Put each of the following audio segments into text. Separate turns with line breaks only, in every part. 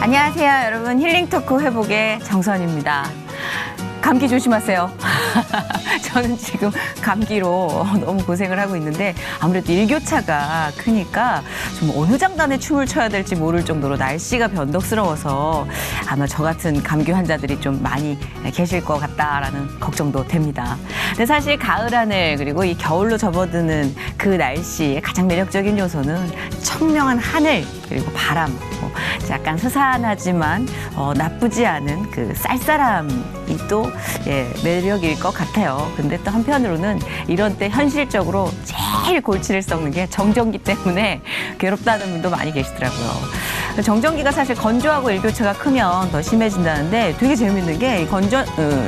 안녕하세요, 여러분. 힐링 토크 회복의 정선입니다. 감기 조심하세요. 저는 지금 감기로 너무 고생을 하고 있는데 아무래도 일교차가 크니까 좀 어느 장단에 춤을 춰야 될지 모를 정도로 날씨가 변덕스러워서 아마 저 같은 감기 환자들이 좀 많이 계실 것 같다라는 걱정도 됩니다. 근데 사실 가을 하늘 그리고 이 겨울로 접어드는 그 날씨의 가장 매력적인 요소는 청명한 하늘 그리고 바람, 약간 스산하지만 나쁘지 않은 그 쌀쌀함이 또 매력일 것 같아요. 근데 또 한편으로는 이런 때 현실적으로 제일 골치를 썩는 게 정전기 때문에 괴롭다는 분도 많이 계시더라고요. 정전기가 사실 건조하고 일교차가 크면 더 심해진다는데 되게 재밌는 게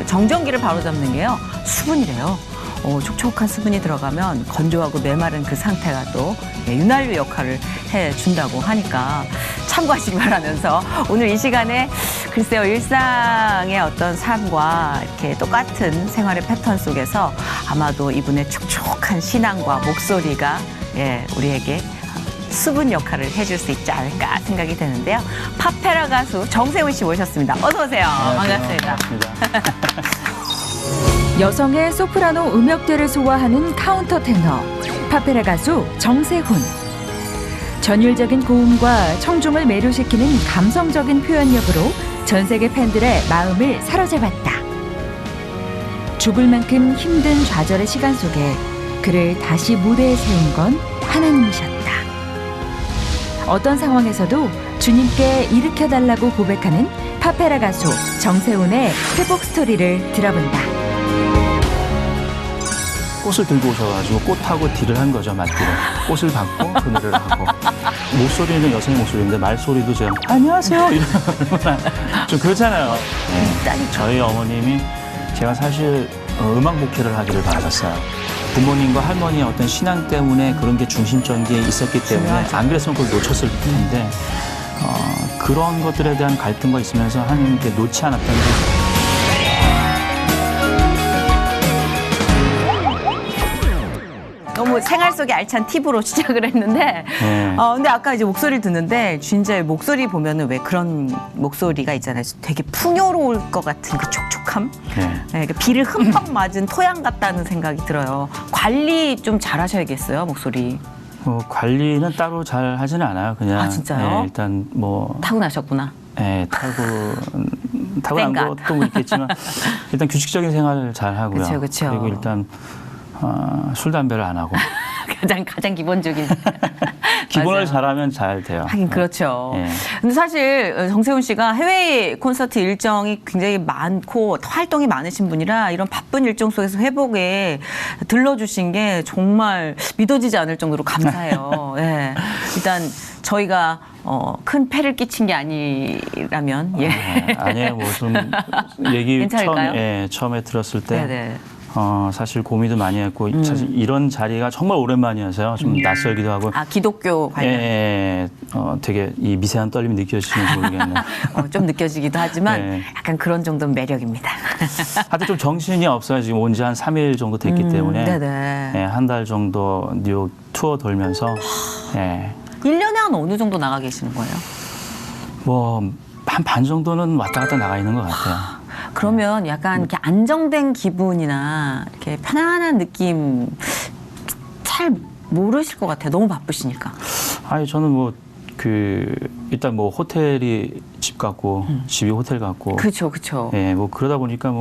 정전기를 바로잡는 게요. 수분이래요. 촉촉한 수분이 들어가면 건조하고 메마른 그 상태가 또 윤활유 역할을 해준다고 하니까 참고하시기 바라면서 오늘 이 시간에 글쎄요, 일상의 어떤 삶과 이렇게 똑같은 생활의 패턴 속에서 아마도 이분의 촉촉한 신앙과 목소리가 우리에게 수분 역할을 해줄 수 있지 않을까 생각이 되는데요. 파페라 가수 정세훈 씨 모셨습니다. 어서 오세요. 반갑습니다.
여성의 소프라노 음역대를 소화하는 카운터 테너 파페라 가수 정세훈. 전율적인 고음과 청중을 매료시키는 감성적인 표현력으로 전 세계 팬들의 마음을 사로잡았다. 죽을 만큼 힘든 좌절의 시간 속에 그를 다시 무대에 세운 건 하나님이셨다. 어떤 상황에서도 주님께 일으켜달라고 고백하는 파페라 가수 정세훈의 회복 스토리를 들어본다.
꽃을 들고 오셔가지고 꽃하고 딜을 한 거죠, 맞딜을. 꽃을 받고 그 노래를 하고. 목소리는 여성의 목소리인데 말소리도 제가 안녕하세요 이러면 좀 그렇잖아요. 저희 어머님이 제가 사실 음악 목회를 하기를 바라셨어요. 부모님과 할머니의 어떤 신앙 때문에 그런 게 중심적인 게 있었기 때문에 안 그랬으면 그걸 놓쳤을 텐데 그런 것들에 대한 갈등과 있으면서 하나님께 놓지 않았다는 게
너무 생활 속의 알찬 팁으로 시작을 했는데, 근데 아까 이제 목소리를 듣는데, 진짜 목소리 보면은 왜 그런 목소리가 있잖아요. 되게 풍요로울 것 같은 그 촉촉함? 비를 흠뻑 맞은 토양 같다는 생각이 들어요. 관리 좀 잘 하셔야겠어요, 목소리.
관리는 따로 잘 하지는 않아요. 그냥.
아, 진짜요?
일단
타고나셨구나.
타고난 것도 있겠지만, 일단 규칙적인 생활을 잘 하고요.
그쵸.
그리고 일단, 술, 담배를 안 하고.
가장 기본적인.
기본을 잘하면 잘 돼요.
하긴 그렇죠. 근데 사실 정세훈 씨가 해외 콘서트 일정이 굉장히 많고 활동이 많으신 분이라 이런 바쁜 일정 속에서 회복에 들러주신 게 정말 믿어지지 않을 정도로 감사해요. 일단 저희가 큰 폐를 끼친 게 아니라면
아니에요. 뭐 좀 얘기 처음에 들었을 때 사실 고민도 많이 했고 사실 이런 자리가 정말 오랜만이어서요. 좀 낯설기도 하고.
기독교 관련.
되게 이 미세한 떨림이 느껴지시는지 모르겠네요.
좀 느껴지기도 하지만 약간 그런 정도는 매력입니다.
하여튼 좀 정신이 없어요. 지금 온 지 한 3일 정도 됐기 때문에 한 달 정도 뉴욕 투어 돌면서
1년에 한 어느 정도 나가 계시는 거예요?
뭐 한 반 정도는 왔다 갔다 나가 있는 것 같아요.
그러면 약간 이렇게 안정된 기분이나 이렇게 편안한 느낌 잘 모르실 것 같아요. 너무 바쁘시니까.
아니 저는 일단 호텔이 집 같고 집이 호텔 같고.
그렇죠.
뭐 그러다 보니까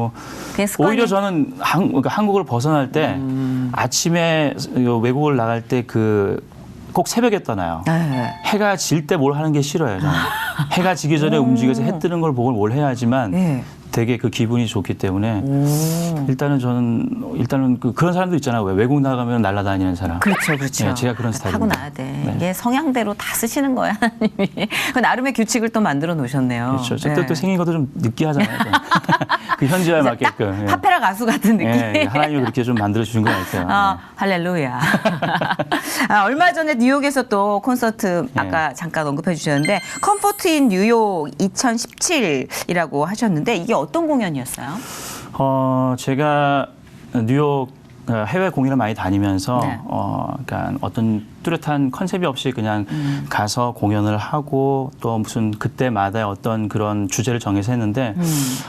오히려 저는 한국을 벗어날 때 아침에 외국을 나갈 때 꼭 새벽에 떠나요. 해가 질 때 뭘 하는 게 싫어요. 저는. 해가 지기 전에 움직여서 해 뜨는 걸 보고 뭘 해야지만 되게 그 기분이 좋기 때문에 일단은 그런 사람도 있잖아요. 왜 외국 나가면 날아다니는 사람.
그렇죠.
제가 그런 스타일입니다.
타고나야 돼. 이게 성향대로 다 쓰시는 거야, 하나님이. 나름의 규칙을 또 만들어 놓으셨네요.
그렇죠. 또 생긴 것도 좀 느끼하잖아요. 그 현지화에 맞게끔.
파페라 가수 같은 느낌.
하나님이 그렇게 좀 만들어 주신 것 같아요.
할렐루야. 얼마 전에 뉴욕에서 또 콘서트 아까 잠깐 언급해 주셨는데 컴포트 인 뉴욕 2017이라고 하셨는데 이게 어떤 공연이었어요?
제가 뉴욕 해외 공연을 많이 다니면서
네.
그러니까 어떤 뚜렷한 컨셉이 없이 그냥 가서 공연을 하고 또 무슨 그때마다 어떤 그런 주제를 정해서 했는데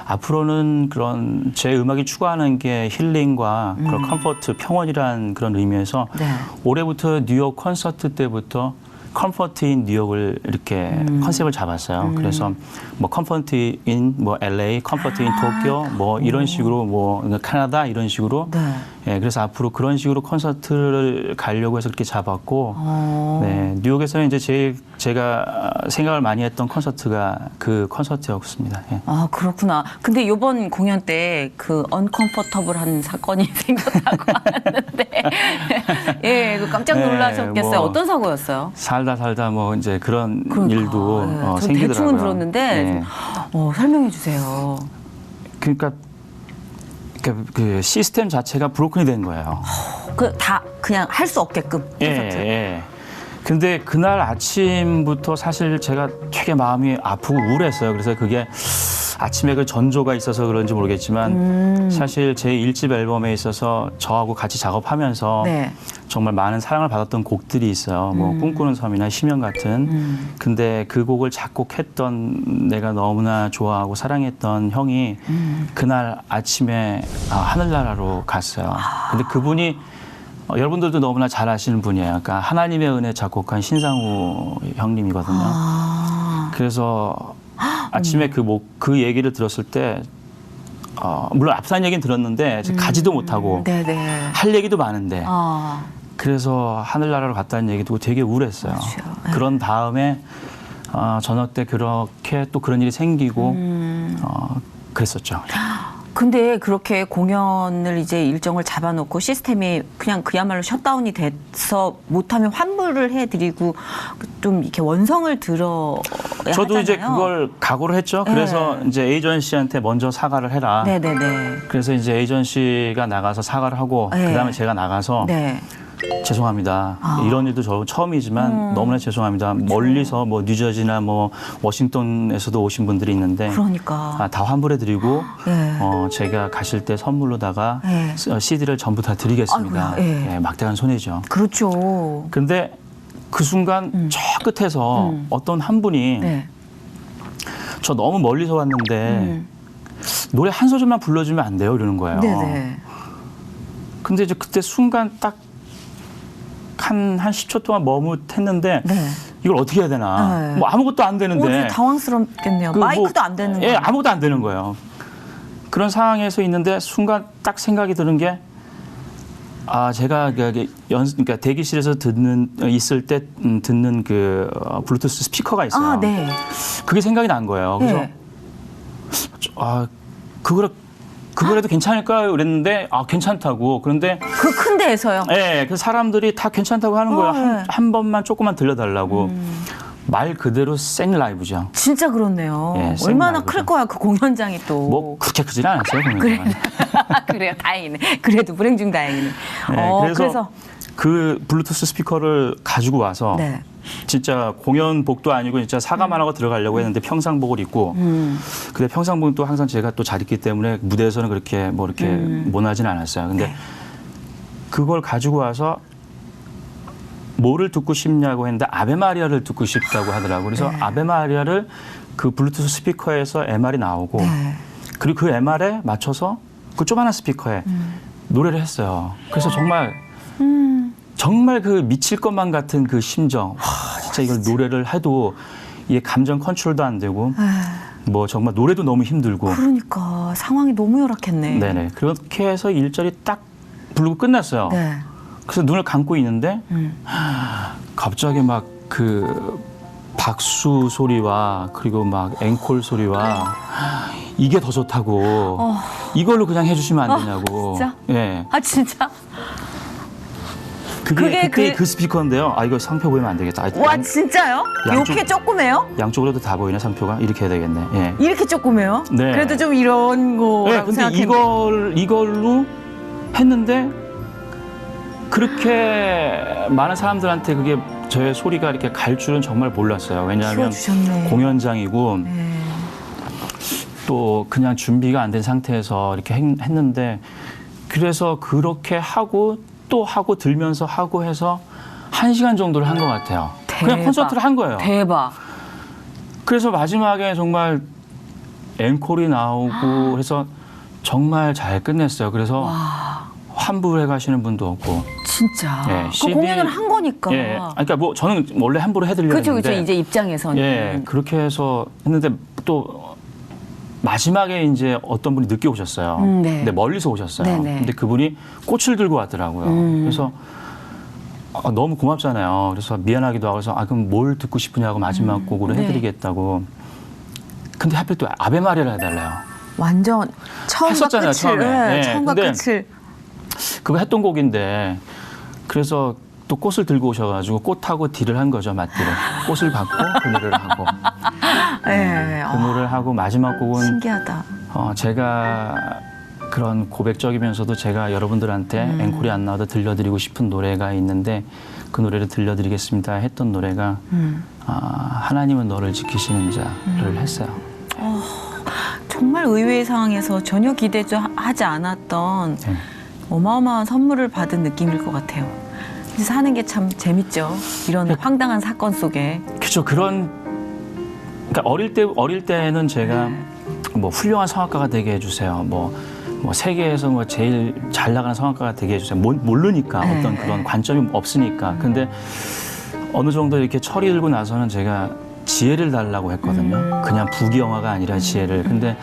앞으로는 그런 제 음악이 추구하는 게 힐링과 그런 컴포트, 평온이란 그런 의미에서
네.
올해부터 뉴욕 콘서트 때부터 컴포트인 뉴욕을 이렇게 컨셉을 잡았어요. 그래서 뭐 컴포트인 뭐 LA, 컴포트인 도쿄 뭐 이런 식으로 뭐 캐나다 이런 식으로
네.
예, 그래서 앞으로 그런 식으로 콘서트를 가려고 해서 그렇게 잡았고 네, 뉴욕에서는 이제 제가 생각을 많이 했던 콘서트가 그 콘서트였습니다. 예.
아, 그렇구나. 근데 이번 공연 때 그 언컴포터블한 사건이 생겼다고 하는데 예, 그 깜짝
네,
놀라셨겠어요.
뭐
어떤 사고였어요?
살다 뭐 이제 그런
그러니까,
일도
예, 저
생기더라고요.
대충은 들었는데
네.
설명해 주세요.
그러니까 그 시스템 자체가 브로큰이 된 거예요.
그 다 그냥 할 수 없게끔 콘서트.
예. 근데 그날 아침부터 사실 제가 되게 마음이 아프고 우울했어요. 그래서 그게 아침에 그 전조가 있어서 그런지 모르겠지만 사실 제 1집 앨범에 있어서 저하고 같이 작업하면서
네.
정말 많은 사랑을 받았던 곡들이 있어요. 뭐 꿈꾸는 섬이나 심연 같은. 근데 그 곡을 작곡했던 내가 너무나 좋아하고 사랑했던 형이 그날 아침에 하늘나라로 갔어요. 근데 그분이 여러분들도 너무나 잘 아시는 분이에요. 그러니까 하나님의 은혜 작곡한 신상우 형님이거든요. 그래서 아침에 그 얘기를 들었을 때 물론 앞선 얘기는 들었는데 가지도 못하고
네네.
할 얘기도 많은데
아,
그래서 하늘나라로 갔다는 얘기 듣고 되게 우울했어요.
그렇죠. 네.
그런 다음에 저녁 때 그렇게 또 그런 일이 생기고 그랬었죠.
근데 그렇게 공연을 이제 일정을 잡아놓고 시스템이 그냥 그야말로 셧다운이 돼서 못하면 환불을 해드리고 좀 이렇게 원성을 들어야
저도
하잖아요.
이제 그걸 각오를 했죠.
네.
그래서 이제 에이전시한테 먼저 사과를 해라.
네네네.
그래서 이제 에이전시가 나가서 사과를 하고
네.
그다음에 제가 나가서
네.
죄송합니다. 이런 일도 저 처음이지만 너무나 죄송합니다. 멀리서 뭐 뉴저지나 뭐 워싱턴에서도 오신 분들이 있는데
그러니까.
다 환불해드리고
네.
제가 가실 때 선물로다가
네.
CD를 전부 다 드리겠습니다.
아이고야, 예.
예, 막대한 손해죠.
그렇죠.
근데 그 순간 저 끝에서 어떤 한 분이
네.
저 너무 멀리서 왔는데 노래 한 소절만 불러주면 안 돼요? 이러는 거예요.
네네.
근데 이제 그때 순간 딱 한 10초 동안 머뭇했는데
네.
이걸 어떻게 해야 되나.
네.
뭐 아무것도 안 되는데.
당황스럽겠네요.
그
마이크도 안 되는 거예요.
예, 아무것도 안 되는 거예요. 그런 상황에서 있는데 순간 딱 생각이 드는 게 제가 그러니까 대기실에서 있을 때 듣는 그 블루투스 스피커가 있어요.
아, 네.
그게 생각이 난 거예요. 그래서
네.
그거라도 괜찮을까요? 그랬는데 괜찮다고. 그런데
그 큰 데에서요.
예, 그 사람들이 다 괜찮다고 하는 거예요.
네.
한 번만 조금만 들려달라고. 말 그대로 생 라이브죠.
진짜 그렇네요.
예,
얼마나
생라이브죠.
클 거야 그 공연장이 또.
뭐 그렇게 크진 않았어요.
그래.
공연장은.
그래요. 다행이네. 그래도 불행 중 다행이네.
네, 그래서 그 블루투스 스피커를 가지고 와서
네.
진짜 공연복도 아니고 진짜 사과만 하고 들어가려고 했는데 평상복을 입고 근데 평상복은 또 항상 제가 또 잘 입기 때문에 무대에서는 그렇게 뭐 이렇게 모나진 않았어요. 근데
네.
그걸 가지고 와서 뭐를 듣고 싶냐고 했는데 아베 마리아를 듣고 싶다고 하더라고요. 그래서 아베 마리아를 그 블루투스 스피커에서 MR이 나오고
네.
그리고 그 MR에 맞춰서 그 조그마한 스피커에 노래를 했어요. 그래서 정말 그 미칠 것만 같은 그 심정. 와, 진짜 이걸 노래를 해도 이게 감정 컨트롤도 안 되고 뭐 정말 노래도 너무 힘들고.
그러니까 상황이 너무 열악했네.
네네. 그렇게 해서 일절이 딱 부르고 끝났어요.
네.
그래서 눈을 감고 있는데 갑자기 막 그 박수 소리와 그리고 막 앵콜 소리와 이게 더 좋다고 이걸로 그냥 해주시면 안 되냐고.
진짜?
예.
아 진짜?
그게 그때 그 스피커인데요. 이거 상표 보이면 안 되겠다.
와 진짜요?
양쪽-
이렇게 조그매요?
양쪽으로도 다 보이네 상표가. 이렇게 해야 되겠네. 예.
이렇게 조그매요?
네.
그래도 좀 이런 거라고
네, 근데
생각했는데.
이걸로 했는데 그렇게 많은 사람들한테 그게 저의 소리가 이렇게 갈 줄은 정말 몰랐어요. 왜냐하면
키워주셨네.
공연장이고
네.
또 그냥 준비가 안 된 상태에서 이렇게 했는데 그래서 그렇게 하고 또 하고 들면서 하고 해서 1시간 정도를 한 것 같아요. 그냥
대박.
콘서트를 한 거예요.
대박.
그래서 마지막에 정말 앵콜이 나오고 해서 정말 잘 끝냈어요. 그래서
와,
환불해 가시는 분도 없고.
진짜.
예,
그
CB
공연을 한 거니까.
예, 그러니까 뭐 저는 원래 환불을 해드리려고
그렇죠,
했는데
그렇죠. 이제 입장에서는.
예, 그렇게 해서 했는데 또 마지막에 이제 어떤 분이 늦게 오셨어요.
네.
근데 멀리서 오셨어요.
네네.
근데 그분이 꽃을 들고 왔더라고요. 그래서 너무 고맙잖아요. 그래서 미안하기도 하고 그래서 그럼 뭘 듣고 싶으냐고 마지막 곡으로
네.
해드리겠다고. 근데 하필 또 아베 마리아를 해달래요.
완전 처음과
했었잖아요,
끝을.
처음에.
예,
네,
처음과
근데
끝을.
그거 했던 곡인데 그래서 또 꽃을 들고 오셔가지고 꽃하고 딜을 한 거죠, 맞딜을. 꽃을 받고 그 노래를 하고.
예.
그 노래를 하고 마지막 곡은
신기하다.
제가 그런 고백적이면서도 제가 여러분들한테 앵콜이 안 나와도 들려드리고 싶은 노래가 있는데 그 노래를 들려드리겠습니다 했던 노래가 하나님은 너를 지키시는 자를 했어요.
정말 의외의 상황에서 전혀 기대도 하지 않았던
네.
어마어마한 선물을 받은 느낌일 것 같아요. 그래서 사는 게 참 재밌죠. 이런 황당한 사건 속에.
그렇죠. 그러니까 어릴 때는 제가 뭐 훌륭한 성악가가 되게 해주세요. 뭐 세계에서 뭐 제일 잘 나가는 성악가가 되게 해주세요. 모르니까
네.
어떤 그런 관점이 없으니까. 근데 어느 정도 이렇게 철이 들고 나서는 제가 지혜를 달라고 했거든요. 그냥 부귀영화가 아니라 지혜를. 근데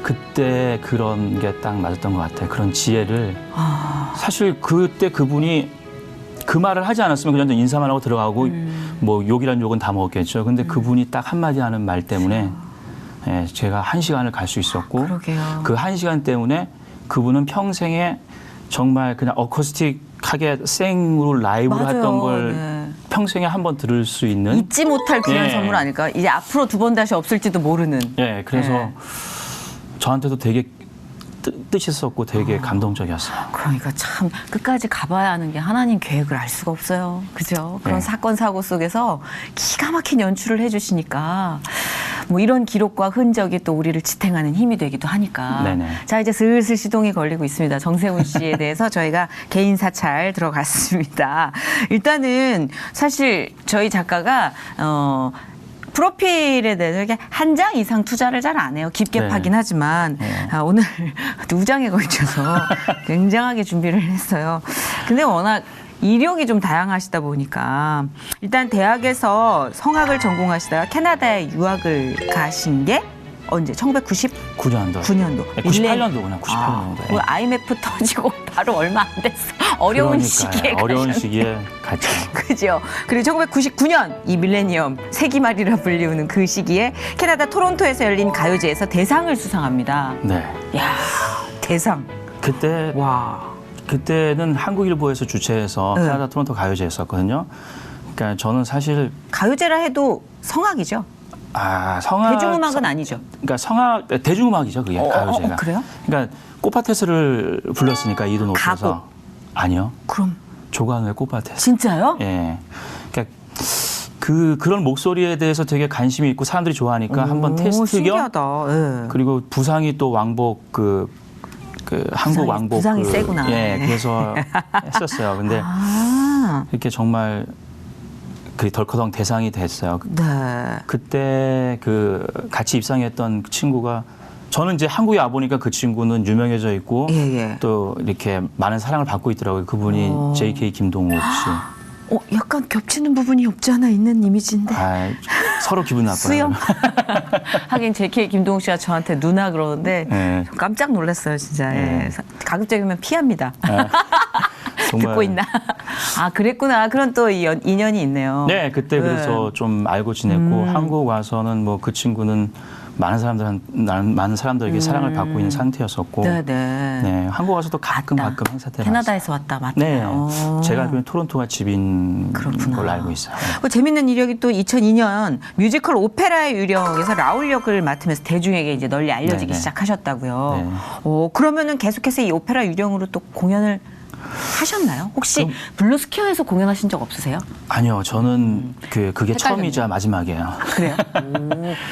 그때 그런 게 딱 맞았던 것 같아요. 그런 지혜를. 사실 그때 그분이 그 말을 하지 않았으면 그냥 인사만 하고 들어가고 뭐 욕이란 욕은 다 먹었겠죠. 근데 그분이 딱 한마디 하는 말 때문에 예, 제가 1시간을 갈 수 있었고
그러게요.
그 1시간 때문에 그분은 평생에 정말 그냥 어쿠스틱하게 생으로 라이브를
맞아요.
했던 걸
네.
평생에 한 번 들을 수 있는
잊지 못할 귀한
예.
선물 아닐까? 이제 앞으로 두 번 다시 없을지도 모르는.
예, 그래서
네.
저한테도 되게 뜻있었고 되게 감동적이었어요.
그러니까 참 끝까지 가봐야 하는 게 하나님 계획을 알 수가 없어요. 그죠? 그런
네.
사건 사고 속에서 기가 막힌 연출을 해주시니까 뭐 이런 기록과 흔적이 또 우리를 지탱하는 힘이 되기도 하니까.
네네.
자, 이제 슬슬 시동이 걸리고 있습니다. 정세훈 씨에 대해서 저희가 개인 사찰 들어갔습니다. 일단은 사실 저희 작가가 프로필에 대해서 이렇게 한 장 이상 투자를 잘 안 해요. 깊게
네.
파긴 하지만 오늘 2장에 걸쳐서 굉장하게 준비를 했어요. 근데 워낙 이력이 좀 다양하시다 보니까 일단 대학에서 성악을 전공하시다가 캐나다에 유학을 가신 게 언제? 1999년도.
9년도. 98년도구나. 98년도.
IMF 터지고 바로 얼마 안 됐어. 어려운 시기에
어려운
가셨네.
시기에 갔죠.
그죠. 그리고 1999년 이 밀레니엄 세기말이라 불리우는 그 시기에 캐나다 토론토에서 열린 가요제에서 대상을 수상합니다.
네.
야, 대상.
그때는 한국일보에서 주최해서
네.
캐나다 토론토 가요제 했었거든요. 그러니까 저는 사실
가요제라 해도 성악이죠.
성악
대중음악은 아니죠.
그러니까 성악 대중음악이죠, 그게 가요제가.
그래요?
그러니까 꽃밭에서를 불렀으니까 이도 높여서
가곡.
아니요.
그럼
조관우의 꽃밭에서.
진짜요?
예. 그러니까 그런 목소리에 대해서 되게 관심이 있고 사람들이 좋아하니까 한번 테스트 겸
신기하다. 예.
그리고 부상이 또 왕복 한국 왕복
부상이 세구나.
예, 그래서 했었어요. 근데 이렇게 정말 그 덜커덩 대상이 됐어요.
네.
그때 같이 입상했던 그 친구가 저는 이제 한국에 와 보니까 그 친구는 유명해져 있고
예.
또 이렇게 많은 사랑을 받고 있더라고요. 그분이 JK 김동욱 씨.
약간 겹치는 부분이 없지 않아 있는 이미지인데.
서로 기분 나빠요.
수영? 하긴 JK 김동욱 씨가 저한테 누나 그러는데
네.
깜짝 놀랐어요, 진짜.
네.
예. 가급적이면 피합니다.
정말.
듣고 있나? 그랬구나. 그런 또 인연이 있네요.
네, 그때 그래서 좀 알고 지냈고 한국 와서는 뭐 그 친구는 많은 사람들에게 사랑을 받고 있는 상태였었고.
네.
네, 한국 와서도 가끔 행사 때
캐나다에서 왔다,
네,
맞나요?
제가 알기로는 토론토가 집인
그렇구나.
걸로 알고 있어요.
재밌는 이력이 또 2002년 뮤지컬 오페라의 유령에서 라울 역을 맡으면서 대중에게 이제 널리 알려지기
네네.
시작하셨다고요.
네.
그러면은 계속해서 이 오페라 유령으로 또 공연을 하셨나요? 혹시 블루스퀘어에서 공연하신 적 없으세요?
아니요, 저는 그게
헷갈렸네요.
처음이자 마지막이에요.
그래요?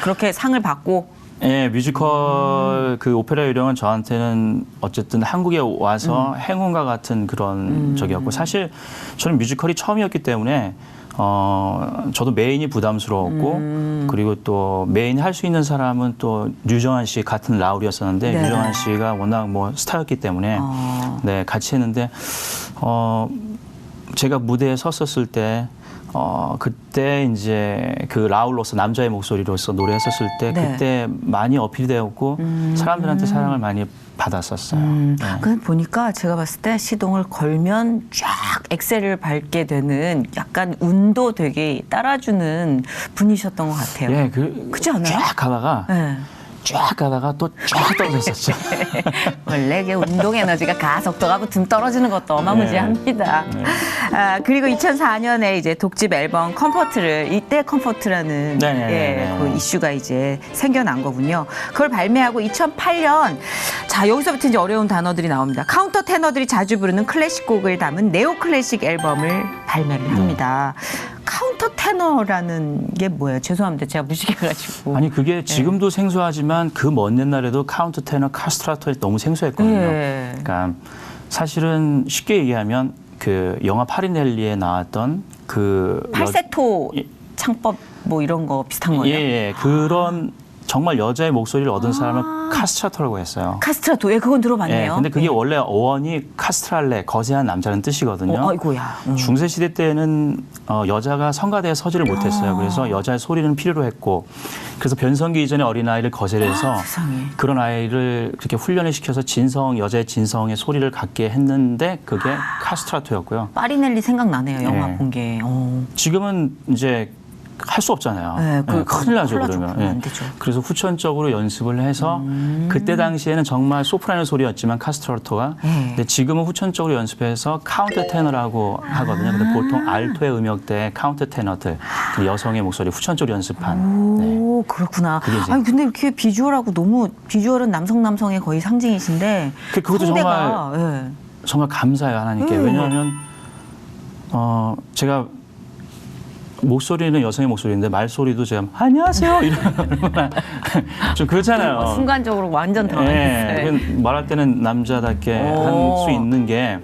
그렇게 상을 받고
예, 뮤지컬 그 오페라 요령은 저한테는 어쨌든 한국에 와서 행운과 같은 그런 적이었고 사실 저는 뮤지컬이 처음이었기 때문에 저도 메인이 부담스러웠고 그리고 또 메인 할 수 있는 사람은 또 류정한 씨 같은 라울이었었는데
네.
류정한 씨가 워낙 뭐 스타였기 때문에 네, 같이 했는데 제가 무대에 섰었을 때 그때 이제 그 라울로서 남자의 목소리로서 노래했었을 때
네.
그때 많이 어필이 되었고 사람들한테 사랑을 많이 받았었어요. 네.
그 보니까 제가 봤을 때 시동을 걸면 쫙 엑셀을 밟게 되는 약간 운도 되게 따라주는 분이셨던 것 같아요.
예,
그렇지 않아요?
쫙 가다가
네.
쫙 가다가 또 쫙 떨어졌었죠.
원래 이게 운동 에너지가 가속도가 붙으면 떨어지는 것도 어마무지합니다.
네.
그리고 2004년에 이제 독집 앨범 컴포트를 이때 컴포트라는
네네네네.
그 이슈가 이제 생겨난 거군요. 그걸 발매하고 2008년 자 여기서부터 이제 어려운 단어들이 나옵니다. 카운터 테너들이 자주 부르는 클래식 곡을 담은 네오 클래식 앨범을 발매를 합니다. 카운터 테너라는 게 뭐예요? 죄송합니다. 제가 무식해가지고.
아니 그게 지금도 생소하지만 그 먼 옛날에도 카운트 테너 카스트라토에 너무 생소했거든요.
네.
그러니까 사실은 쉽게 얘기하면 그 영화 파리넬리에 나왔던 그
팔세토 창법 뭐 이런 거 비슷한 거예요?
예, 그런 정말 여자의 목소리를 얻은 사람을 카스트라토라고 했어요.
카스트라토, 예, 그건 들어봤네요.
예, 근데 그게 원래 어원이 카스트랄레, 거세한 남자는 뜻이거든요.
아이고야.
중세 시대 때는 여자가 성가대에 서지를 못했어요. 그래서 여자의 소리는 필요로 했고, 그래서 변성기 이전에 어린 아이를 거세해서
세상에.
그런 아이를 그렇게 훈련을 시켜서 여자의 진성의 소리를 갖게 했는데 그게 카스트라토였고요.
파리넬리 생각나네요. 영화
네.
본 게.
지금은 이제 할 수 없잖아요.
네,
큰일 나죠,
큰일 나죠.
그러면.
그러면 안 되죠.
그래서 후천적으로 연습을 해서 그때 당시에는 정말 소프라노 소리였지만 카스트라토가 근데 지금은 후천적으로 연습해서 카운터 테너라고 하거든요. 근데 보통 알토의 음역대 카운터 테너들 그 여성의 목소리 후천적으로 연습한. 네.
오, 그렇구나.
그게 이제-
아니, 근데 이렇게 비주얼하고 너무, 비주얼은 남성의 거의 상징이신데.
그것도
성대가, 예.
정말 감사해요, 하나님께. 왜냐하면 제가 목소리는 여성의 목소리인데 말소리도 제가 안녕하세요 이러면 좀 그렇잖아요.
순간적으로 완전 당황했어요.
말할 때는 남자답게 할 수 있는 게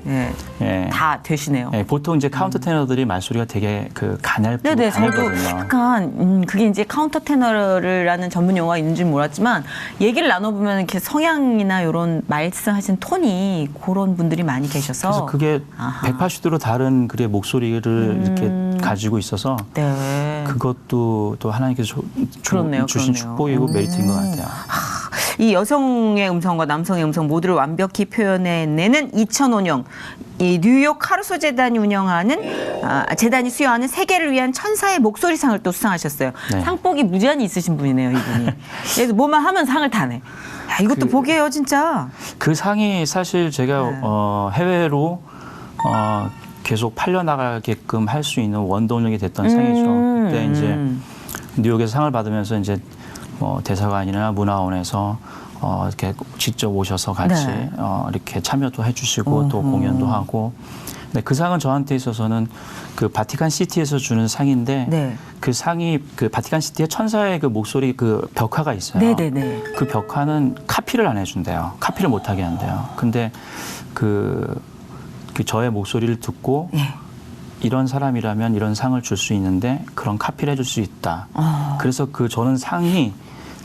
예. 다 되시네요.
보통 이제 카운터 테너들이 말소리가 되게 그
네네, 저도
가늘거든요.
약간 그게 이제 카운터 테너라는 전문 용어가 있는 줄 몰랐지만 얘기를 나눠보면 이렇게 성향이나 이런 말씀하신 톤이 그런 분들이 많이 계셔서
그래서 그게
아하.
180도로 다른 그의 목소리를 이렇게 가지고 있어서
네.
그것도 또 하나님께서
그렇네요,
주신
그렇네요.
축복이고 메리트인 것 같아요.
이 여성의 음성과 남성의 음성 모두를 완벽히 표현해내는 2005년 이 뉴욕 카루소 재단이 운영하는 재단이 수여하는 세계를 위한 천사의 목소리상을 또 수상하셨어요.
네.
상복이 무지한히 있으신 분이네요, 이분이. 그래서 뭐만 하면 상을 타네. 야, 이것도 복이에요, 진짜.
그 상이 사실 제가 해외로 계속 팔려나가게끔 할 수 있는 원동력이 됐던 상이죠. 그때 이제 뉴욕에서 상을 받으면서 이제 대사관이나 문화원에서 이렇게 직접 오셔서 같이
네.
이렇게 참여도 해주시고 또 공연도 하고. 근데 그 상은 저한테 있어서는 그 바티칸 시티에서 주는 상인데
네.
그 상이 그 바티칸 시티에 천사의 그 목소리 그 벽화가 있어요.
네네네.
그 벽화는 카피를 안 해준대요. 카피를 못하게 한대요. 근데 그 저의 목소리를 듣고
예.
이런 사람이라면 이런 상을 줄 수 있는데 그런 카피를 해줄 수 있다. 그래서 저는 상이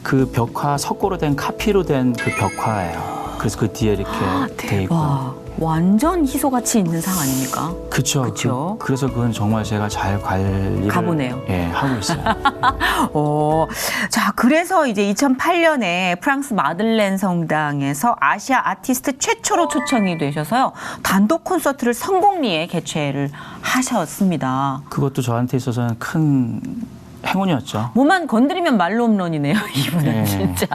그 벽화 석고로 된 카피로 된 그 벽화예요. 그래서 그 뒤에 이렇게 돼 있고.
와, 완전 희소같이 있는 상 아닙니까?
그렇죠.
그쵸.
그래서 그건 정말 제가 잘 관리를
가보네요.
하고 있어요.
자, 그래서 이제 2008년에 프랑스 마들렌 성당에서 아시아 아티스트 최초로 초청이 되셔서요. 단독 콘서트를 성공리에 개최를 하셨습니다.
그것도 저한테 있어서는 큰 행운이었죠.
뭐만 건드리면 말로 홈런이네요, 이분은
네.
진짜.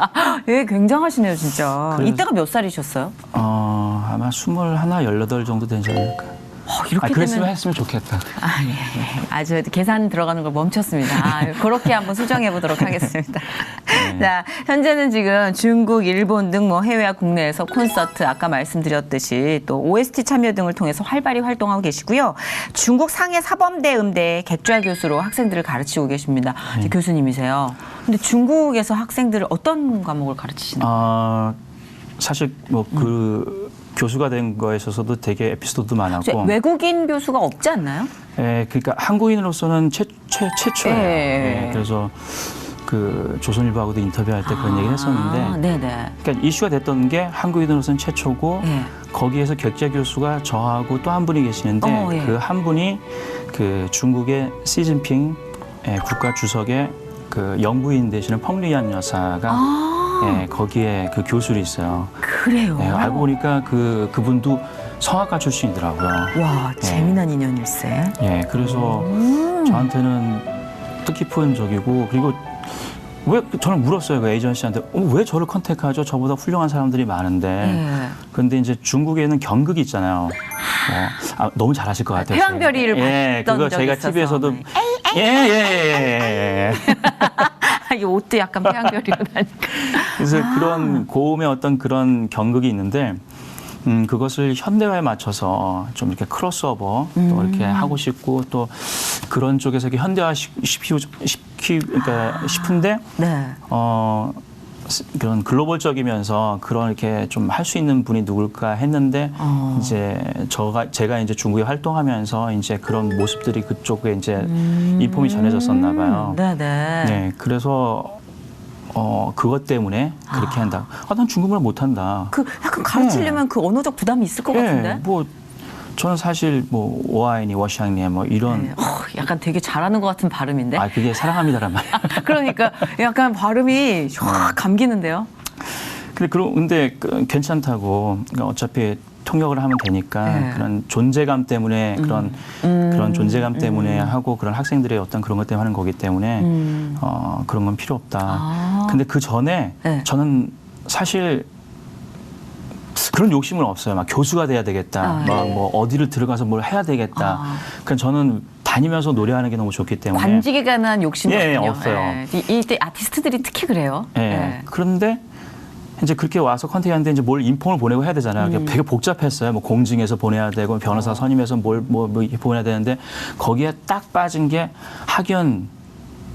예, 굉장하시네요, 진짜.
그래서-
이때가 몇 살이셨어요?
아마 21, 18 정도 되지 않을까.
이렇게
그랬으면
되면
했으면 좋겠다.
예. 아주 계산 들어가는 걸 멈췄습니다. 그렇게 한번 수정해 보도록 하겠습니다.
네.
자, 현재는 지금 중국, 일본 등 뭐 해외와 국내에서 콘서트, 아까 말씀드렸듯이 또 OST 참여 등을 통해서 활발히 활동하고 계시고요. 중국 상해 사범대 음대 객좌 교수로 학생들을 가르치고 계십니다. 교수님이세요. 근데 중국에서 학생들을 어떤 과목을 가르치시나요?
사실 뭐 그 교수가 된 거에 있어서도 되게 에피소드도 많았고.
외국인 교수가 없지 않나요?
예, 그러니까 한국인으로서는 최초예요.
예.
그래서 그 조선일보하고도 인터뷰할 때 그런 얘기를 했었는데,
네네.
그러니까 이슈가 됐던 게 한국인으로서는 최초고,
예.
거기에서 격자 교수가 저하고 또 한 분이 계시는데,
예.
그 한 분이 그 중국의 시진핑 국가 주석의 그 영부인 되시는 펑리안 여사가 예, 거기에 그 교수로 있어요.
그래요.
예, 알고 보니까 그분도 성악가 출신이더라고요.
와, 재미난 인연일세.
예, 그래서 저한테는 뜻깊은 적이고, 그리고 왜 저는 물었어요, 그 에이전시한테. 왜 저를 컨택하죠? 저보다 훌륭한 사람들이 많은데. 그런데 이제 중국에는 경극이 있잖아요. 너무 잘하실 것 같아요.
태양별이를 봤던
그거
적이
제가
있어서.
TV에서도 예.
이 옷도 약간 태양별이로 나니까.
그래서 그런 고음의 어떤 그런 경극이 있는데, 그것을 현대화에 맞춰서 좀 이렇게 크로스오버 또 이렇게 하고 싶고, 또 그런 쪽에서 이렇게 현대화 그러니까 싶은데,
네.
그런 글로벌적이면서 그런 이렇게 좀 할 수 있는 분이 누굴까 했는데, 이제 제가 이제 중국에 활동하면서 이제 그런 모습들이 그쪽에 이제 인폼이 전해졌었나 봐요.
네네.
네, 그래서 그것 때문에 그렇게 한다. 난 중국말 못한다.
그 약간 가르치려면 그 언어적 부담이 있을 것 같은데.
뭐 저는 사실 뭐 오아이니 워샹니 뭐 이런
네. 약간 되게 잘하는 것 같은 발음인데.
그게 사랑합니다란 말이야.
그러니까 약간 발음이 확 감기는데요.
근데 괜찮다고. 그러니까 어차피 통역을 하면 되니까
네.
그런 존재감 때문에 그런 존재감 때문에 하고 그런 학생들의 어떤 그런 것 때문에 하는 거기 때문에 그런 건 필요 없다. 근데 그 전에
네.
저는 사실 그런 욕심은 없어요. 막 교수가 돼야 되겠다. 뭐 어디를 들어가서 뭘 해야 되겠다. 그러니까 저는 다니면서 노래하는 게 너무 좋기 때문에
관직에 관한 욕심이
없어요.
이때 아티스트들이 특히 그래요.
예. 그런데 이제 그렇게 와서 컨택하는데 이제 뭘 인폼을 보내고 해야 되잖아요. 되게 복잡했어요. 뭐 공증해서 보내야 되고 변호사 선임해서 뭐 보내야 되는데 거기에 딱 빠진 게 학연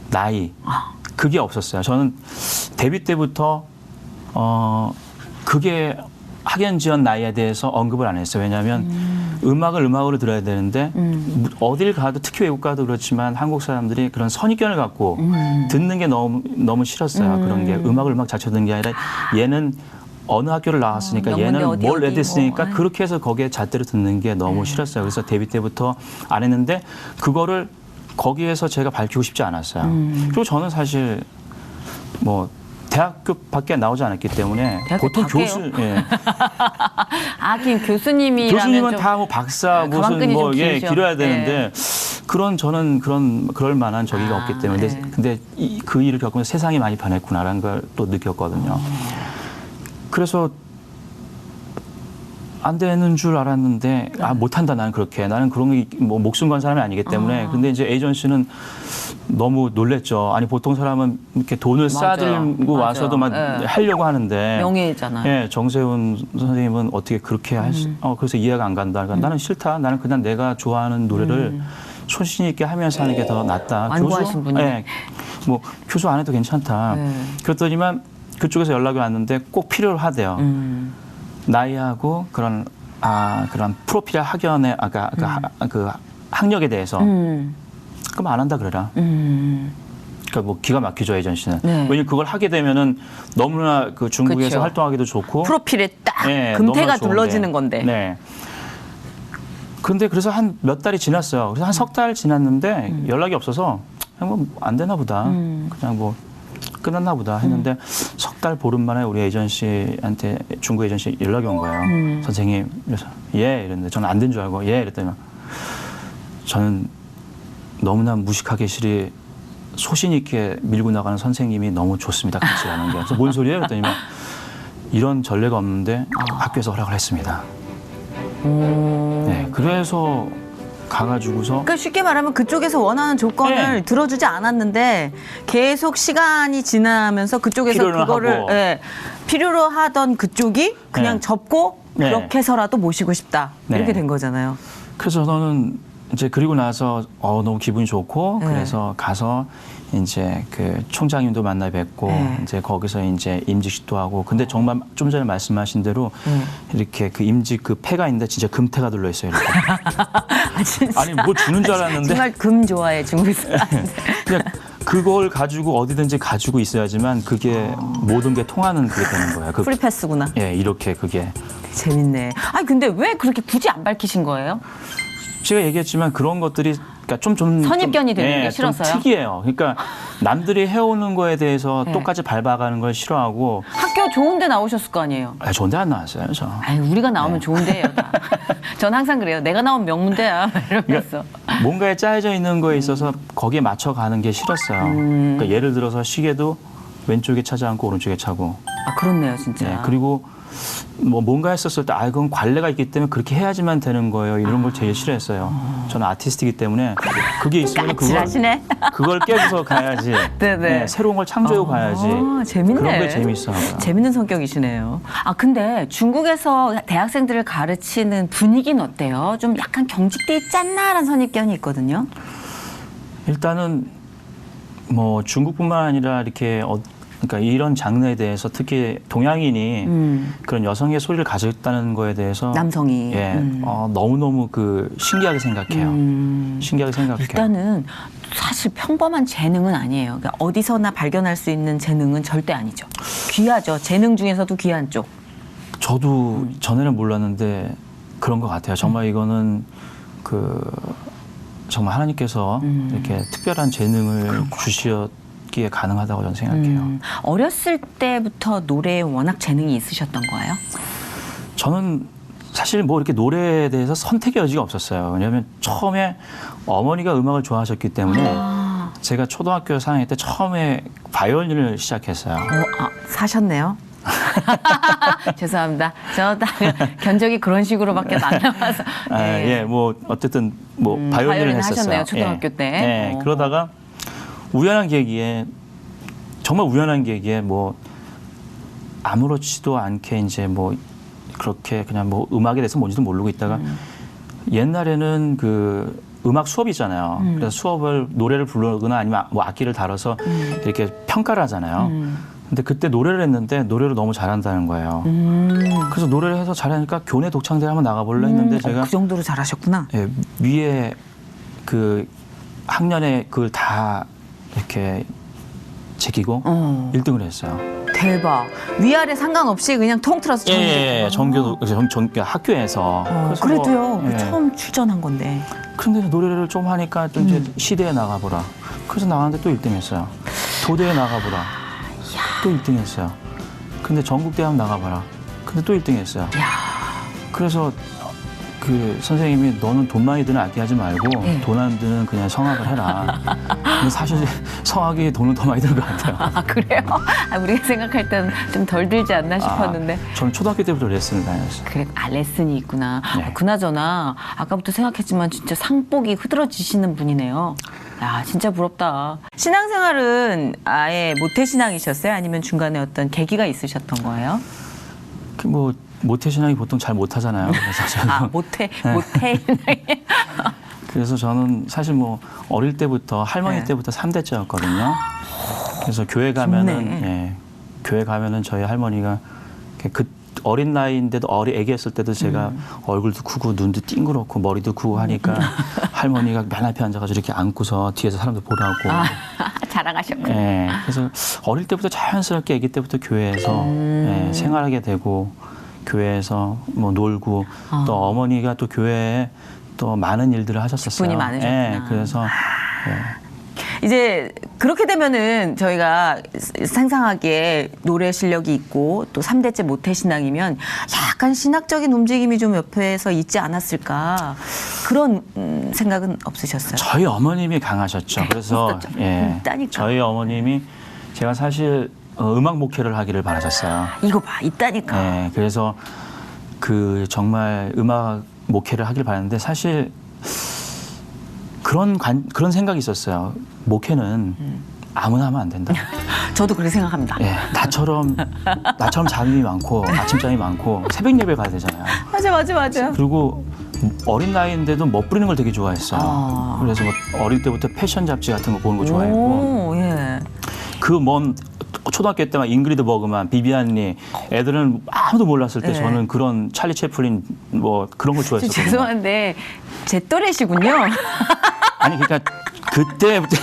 나이 그게 없었어요. 저는 데뷔 때부터 그게 학연 지연 나이에 대해서 언급을 안 했어요. 왜냐하면 음악으로 들어야 되는데 어딜 가도 특히 외국 가도 그렇지만 한국 사람들이 그런 선입견을 갖고 듣는 게 너무 싫었어요. 그런 게 음악 자체 듣는 게 아니라 얘는 어느 학교를 나왔으니까 얘는 뭘 애댔으니까 그렇게 해서 거기에 잣대로 듣는 게 너무 싫었어요. 그래서 데뷔 때부터 안 했는데 그거를 거기에서 제가 밝히고 싶지 않았어요. 그리고 저는 사실 뭐 대학교밖에 나오지 않았기 때문에 보통 교수,
하긴 교수님이라면
교수님은 다 뭐 박사 무슨 뭐 길어야 되는데 저는 그럴 만한 저기가 없기 때문에 근데 그 일을 겪으면서 세상이 많이 변했구나라는 걸 또 느꼈거든요. 그래서 안 되는 줄 알았는데 못한다 나는 그렇게 나는 그런 게 뭐 목숨 건 사람이 아니기 때문에 근데 이제 에이전시는 너무 놀랬죠. 아니 보통 사람은 이렇게 돈을 싸들고 와서도 막 하려고 하는데
명예잖아요.
예, 정세훈 선생님은 어떻게 그렇게 그래서 이해가 안 간다. 그러니까 나는 싫다. 나는 그냥 내가 좋아하는 노래를 소신 있게 하면서 하는 게 더 낫다.
완고하신 분이.
뭐 교수 안 해도 괜찮다. 그랬더니만 그쪽에서 연락이 왔는데 꼭 필요로 하대요. 나이하고 그런 프로필 학연의 그 학력에 대해서 그럼 안 한다 그래라. 그러니까 뭐 기가 막히죠 에이전시는. 왜냐면 그걸 하게 되면은 너무나 그 중국에서
그쵸.
활동하기도 좋고
프로필에 딱 금태가 둘러지는 건데.
네. 근데 그래서 한 몇 달이 지났어요. 그래서 한 석 달 지났는데 연락이 없어서 그냥 뭐 안 되나 보다. 그냥 뭐 끝났나 보다 했는데 석 달 보름 만에 우리 에이전시한테 중국 에이전시 연락이 온 거예요. 선생님 그래서 이랬는데 저는 안 된 줄 알고 이랬더니 저는 너무나 무식하게 소신 있게 밀고 나가는 선생님이 너무 좋습니다. 같이 가는 게. 그래서 뭔 소리예요? 그랬더니 이런 전례가 없는데 학교에서 허락을 했습니다. 네, 그래서 가가지고서
그러니까 쉽게 말하면 그쪽에서 원하는 조건을
네.
들어주지 않았는데 계속 시간이 지나면서 그쪽에서
필요로
그거를
하고.
예, 필요로 하던 그쪽이 그냥
네.
접고
네.
그렇게 해서라도 모시고 싶다
네.
이렇게 된 거잖아요.
그래서 저는 이제 그리고 나서 너무 기분이 좋고
네.
그래서 가서 이제 그 총장님도 만나 뵙고
네.
이제 거기서 이제 임직식도 하고 근데 정말 좀 전에 말씀하신 대로 이렇게 그 임직 그 패가 있는데 진짜 금태가 들러 있어요. 이렇게.
아, 진짜.
아니 뭐 주는 줄 알았는데
정말 금 좋아해 중국 사람.
그냥 그걸 가지고 어디든지 가지고 있어야지만 그게 모든 게 통하는 그게 되는 거야. 그,
프리패스구나.
예, 이렇게 그게
재밌네. 아니 근데 왜 그렇게 굳이 안 밝히신 거예요?
제가 얘기했지만 그런 것들이 그러니까 좀
선입견이 되는 게
좀
싫어서요?
특이해요. 그러니까 남들이 해오는 거에 대해서
네.
똑같이 밟아가는 걸 싫어하고
학교 좋은데 나오셨을 거 아니에요?
좋은데 안 나왔어요, 저.
아니 우리가 나오면 좋은데요. 다. 전 항상 그래요. 내가 나오면 명문대야 이러면서.
뭔가에 짜여져 있는 거에 있어서 거기에 맞춰가는 게 싫었어요. 그러니까 예를 들어서 시계도 왼쪽에 차지 않고 오른쪽에 차고.
아 그렇네요, 진짜.
네, 그리고 뭐 뭔가 했었을 때 그건 관례가 있기 때문에 그렇게 해야지만 되는 거예요. 이런 걸 제일 싫어했어요. 저는 아티스트이기 때문에 그게 있으면
까칠하시네.
그걸 깨고서 가야지.
네네.
네, 새로운 걸 창조해 가야지.
재밌네.
그런 게 재밌어요.
재밌는 성격이시네요. 아 근데 중국에서 대학생들을 가르치는 분위기는 어때요? 좀 약간 경직돼 있지 않나라는 선입견이 있거든요.
일단은 뭐 중국뿐만 아니라 이렇게 그러니까 이런 장르에 대해서 특히 동양인이 그런 여성의 소리를 가졌다는 거에 대해서
남성이.
예, 너무너무 그 신기하게 생각해요. 신기하게 생각해요.
일단은 사실 평범한 재능은 아니에요. 그러니까 어디서나 발견할 수 있는 재능은 절대 아니죠. 귀하죠. 재능 중에서도 귀한 쪽.
저도 전에는 몰랐는데 그런 것 같아요. 정말 이거는 그 정말 하나님께서 이렇게 특별한 재능을 주시기에 가능하다고 저는 생각해요.
어렸을 때부터 노래에 워낙 재능이 있으셨던 거예요?
저는 사실 뭐 이렇게 노래에 대해서 선택의 여지가 없었어요. 왜냐하면 처음에 어머니가 음악을 좋아하셨기 때문에 제가 초등학교 4학년 때 처음에 바이올린을 시작했어요.
사셨네요. 죄송합니다. 저 딱 견적이 그런 식으로밖에 안 나와서. 네.
예, 뭐 어쨌든 뭐 바이올린을
바이올린
했었어요.
하셨네요, 초등학교 때.
네, 그러다가 우연한 계기에 정말 우연한 계기에 뭐 아무렇지도 않게 이제 뭐 그렇게 그냥 뭐 음악에 대해서 뭔지도 모르고 있다가 옛날에는 그 음악 수업이잖아요. 그래서 수업을 노래를 부르거나 아니면 뭐 악기를 다뤄서 이렇게 평가를 하잖아요. 근데 그때 노래를 했는데 노래를 너무 잘한다는 거예요. 그래서 노래를 해서 잘하니까 교내 독창대회 한번 나가볼래 했는데 제가
그 정도로 잘하셨구나.
예, 위에 그 학년에 그걸 다 이렇게 제끼고 1등을 했어요.
대박. 위아래 상관없이 그냥 통틀어서
예, 전교 학교에서. 그래서
그래도요.
뭐, 예.
처음 출전한 건데.
그런데 노래를 좀 하니까 또 이제 시대에 나가보라. 그래서 나갔는데 또 1등 했어요. 도대에 나가보라. 또 1등 했어요. 근데 전국대회 한번 나가봐라. 근데 또 1등 했어요. 그래서 그 선생님이 너는 돈 많이 드는 악기 하지 말고 돈 안 드는 그냥 성악을 해라. 근데 사실 성악이 돈은 더 많이 드는 것 같아요.
아 그래요? 우리가 생각할 때는 좀 덜 들지 않나 싶었는데.
저는 초등학교 때부터 레슨을 다녔어요.
그래, 레슨이 있구나.
네.
그나저나 아까부터 생각했지만 진짜 상복이 흐드러지시는 분이네요. 야, 진짜 부럽다. 신앙생활은 아예 모태신앙이셨어요? 아니면 중간에 어떤 계기가 있으셨던 거예요?
뭐 모태신앙이 보통 잘 못하잖아요. 그래서 저는
모태.
그래서 저는 사실 뭐 어릴 때부터 할머니
네.
때부터 3대째였거든요. 그래서 교회 가면은
좋네.
예, 교회 가면은 저희 할머니가 그 어린 나이인데도 애기였을 때도 제가 얼굴도 크고 눈도 띵그랗고 머리도 크고 하니까 할머니가 맨 앞에 앉아가지고 이렇게 안고서 뒤에서 사람들 보라고.
자랑하셨구나.
예, 그래서 어릴 때부터 자연스럽게 아기 때부터 교회에서 예, 생활하게 되고 교회에서 뭐 놀고 또 어머니가 또 교회에 또 많은 일들을 하셨었어요.
분이 많으셨구나.
예, 그래서
이제 그렇게 되면은 저희가 상상하기에 노래 실력이 있고 또 3대째 모태신앙이면 약간 신학적인 움직임이 좀 옆에서 있지 않았을까 그런 생각은 없으셨어요?
저희 어머님이 강하셨죠. 그래서
있었죠.
예,
있다니까.
저희 어머님이 제가 사실 음악 목회를 하기를 바라셨어요.
이거 봐, 있다니까.
예, 그래서 그 정말 음악 목회를 하길 바랐는데 사실 그런 생각이 있었어요. 목회는 아무나 하면 안 된다.
저도 그렇게 생각합니다.
예, 나처럼 잠이 많고 아침잠이 많고 새벽 예배 가야 되잖아요.
맞아.
그리고 어린 나이인데도 멋부리는 걸 되게 좋아했어요.
아.
그래서 뭐 어릴 때부터 패션 잡지 같은 거 보는 거 좋아했고
오, 예.
그 먼 초등학교 때만 잉그리드 버그만, 비비안니 애들은 아무도 몰랐을 때
네.
저는 그런 찰리 채플린 뭐 그런 걸 좋아했었거든요.
죄송한데 제 또래시군요.
아니 그러니까 그때부터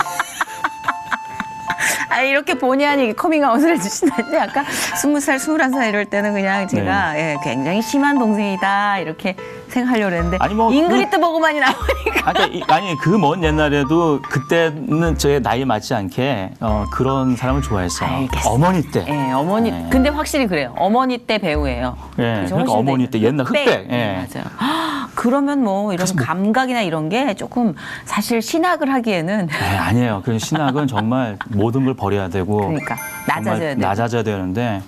아, 이렇게 본의 아니게 커밍아웃을 해주시다니 아까 20살, 21살 이럴 때는 그냥 제가 예, 굉장히 심한 동생이다 이렇게 생각하려고 했는데
아니, 뭐
잉그리드 버그만이 나오니까
아니 그 먼 옛날에도 그때는 제 나이에 맞지 않게 그런 사람을 좋아했어요.
알겠습니다.
어머니 때.
예, 어머니
네.
근데 확실히 그래요. 어머니 때 배우예요.
예,
그죠?
그러니까
훨씬
어머니 때 옛날 흑백. 예.
맞아요. 그러면 뭐 이런 감각이나 이런 게 조금 사실 신학을 하기에는
네, 아니에요. 그 신학은 정말 모든 걸 버려야 되고
그러니까
정말
낮아져야 돼요.
낮아져야 되는데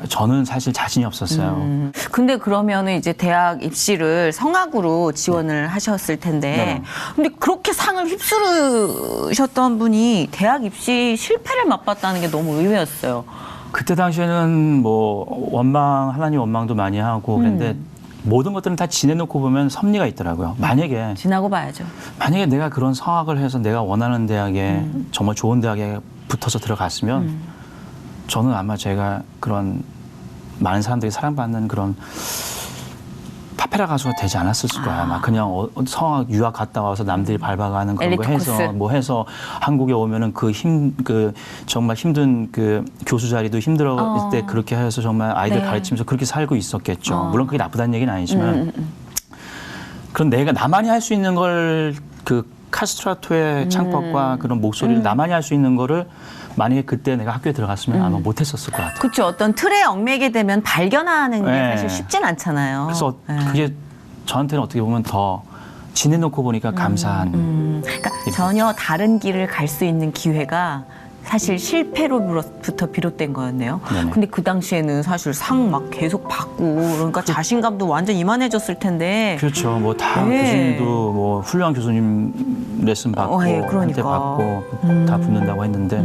저는 사실 자신이 없었어요.
근데 그러면은 이제 대학 입시를 성악으로 지원을 하셨을 텐데,
네.
근데 그렇게 상을 휩쓸으셨던 분이 대학 입시 실패를 맛봤다는 게 너무 의외였어요.
그때 당시에는 뭐 하나님 원망도 많이 하고 그런데 모든 것들은 다 지내놓고 보면 섭리가 있더라고요. 만약에
지나고 봐야죠.
내가 그런 성악을 해서 내가 원하는 대학에 정말 좋은 대학에 붙어서 들어갔으면 저는 아마 제가 그런 많은 사람들이 사랑받는 그런 파페라 가수가 되지 않았을 거야. 아마 그냥 성악 유학 갔다 와서 남들이 밟아가는 그런 거
엘리트
해서
코스.
해서 한국에 오면은 정말 힘든 그 교수 자리도 힘들어 때 그렇게 해서 정말 아이들
네.
가르치면서 그렇게 살고 있었겠죠. 물론 그게 나쁘다는 얘기는 아니지만 그럼 나만이 할 수 있는 걸 그 카스트라토의 창법과 그런 목소리를 나만이 할 수 있는 거를 만약에 그때 내가 학교에 들어갔으면 아마 못했었을 것 같아요.
그렇죠. 어떤 틀에 얽매게 되면 발견하는 게
네.
사실 쉽진 않잖아요.
그래서
네.
그게 저한테는 어떻게 보면 더 지내놓고 보니까 감사한.
그러니까 전혀 다른 길을 갈 수 있는 기회가 사실 실패로부터 비롯된 거였네요.
네네.
근데 그 당시에는 사실 상 막 계속 받고 그러니까 자신감도 완전 이만해졌을 텐데.
그렇죠. 뭐 다
네.
교수님도 뭐 훌륭한 교수님 레슨 받고
예, 그러니까.
한테 받고 다 붙는다고 했는데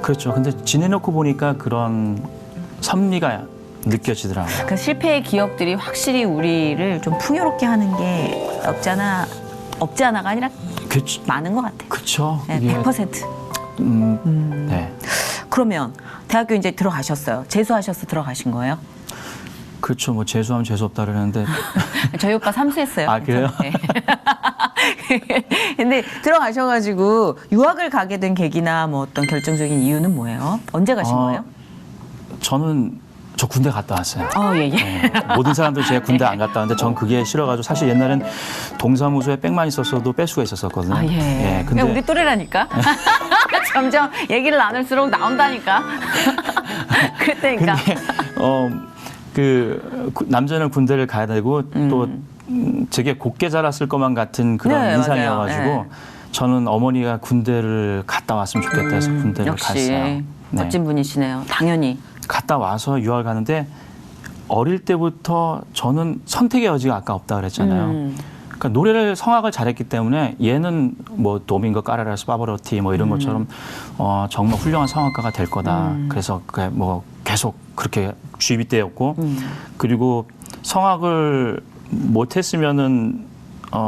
그렇죠. 근데 지내놓고 보니까 그런 섭리가 느껴지더라고요.
그러니까 실패의 기억들이 확실히 우리를 좀 풍요롭게 하는 게 없지 않아가 아니라
그렇죠.
많은 것 같아요.
그렇죠.
네,
이게
100%.
네.
그러면 대학교 이제 들어가셨어요. 재수하셔서 들어가신 거예요?
그렇죠. 뭐 재수하면 재수 없다 그러는데
저희 오빠 삼수했어요.
아, 그래요?
네. 근데 들어가셔가지고 유학을 가게 된 계기나 뭐 어떤 결정적인 이유는 뭐예요? 언제 가신 거예요?
저 군대 갔다 왔어요.
예.
네, 모든 사람들 제가 군대 안 갔다 왔는데 전 그게 싫어가지고 사실 옛날엔 동사무소에 백만 있었어도 뺄 수가 있었었거든요.
예.
근데
우리 또래라니까. 점점 얘기를 나눌수록 나온다니까. 그랬다니까.
남자는 군대를 가야 되고 또 되게 곱게 자랐을 것만 같은 그런
네,
인상이어가지고
맞아요. 네.
저는 어머니가 군대를 갔다 왔으면 좋겠다 해서 군대를
역시
갔어요. 네.
멋진 분이시네요. 당연히.
갔다 와서 유학을 가는데 어릴 때부터 저는 선택의 여지가 아까 없다 그랬잖아요. 그러니까 노래를 성악을 잘했기 때문에 얘는 뭐 도밍고 까라라스 파바로티 뭐 이런 것처럼 정말 훌륭한 성악가가 될 거다. 그래서 뭐 계속 그렇게 주입이 되었고 그리고 성악을 못했으면은